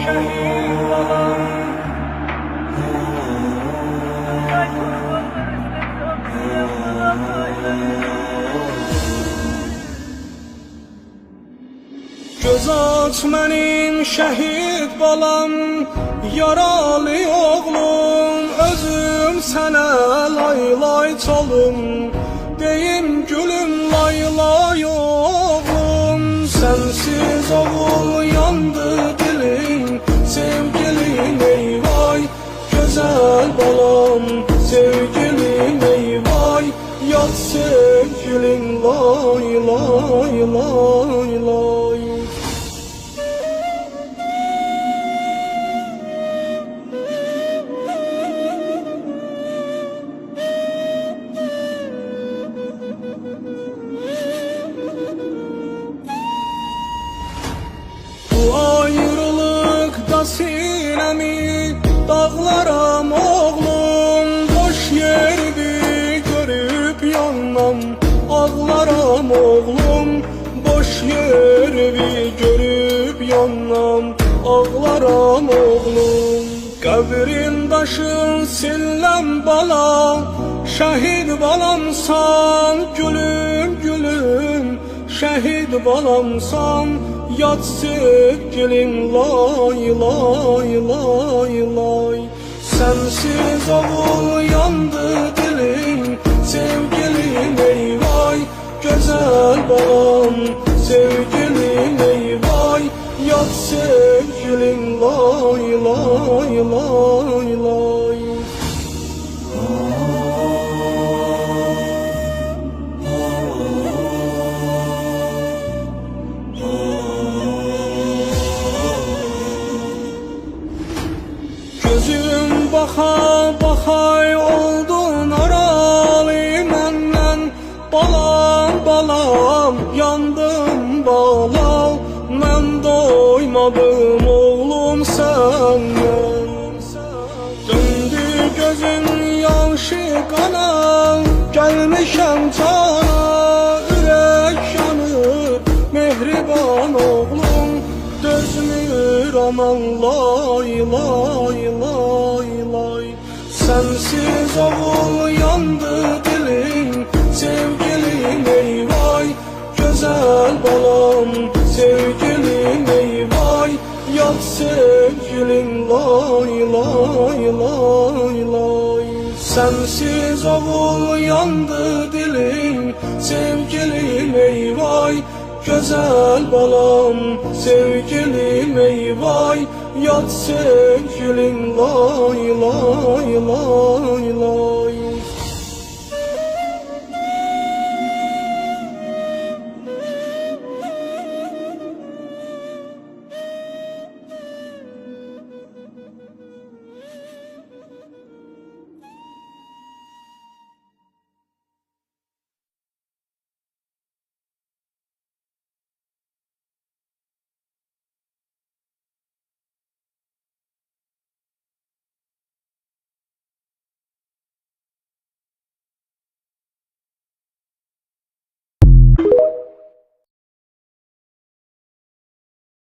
şehit balam. Göz aç mənim şəhid balam, yaralı oğlum, özüm sənə lay lay çalım. Deyim gülüm lay lay oğlum, sensiz oğul yandı dilim, sevgilim eyvay, güzel balam, sevgilim eyvay, yat sevgilim lay lay lay lay. Bu ayrılıkta sinəmi dağlaram oğlum, boş yerdi görüp yanmam, ağlaram oğlum, boş yerdi görüp yanmam, ağlaram oğlum. Qəbrin daşın silləm balam, şəhid balamsan, gülüm gülüm, şəhid balamsan, yat sevgilim lay lay lay lay. Sensiz oğul yandı dilim, sevgilim eyvay, güzel balam, sevgilim eyvay, yat sevgilim lay lay lay lay. Gözüm baxa baxay oldun aralı məndən, balam balam yandım balam, mən doymadım oğlum səndən. Döndü gözün yaşı qana, gəlmişəm cana, ürək yanır mehriban oğlum, dözmür aman lay lay lay lay. Sensiz oğul yandı dilim, sevgilim eyvay, güzel balam, sevgilim eyvay, yat sevgilim lay lay lay lay. Sensiz oğul yandı dilim, sevgilim eyvay, güzel balam, sevgilim eyvay, yat sevgilim lay lay lay lay. You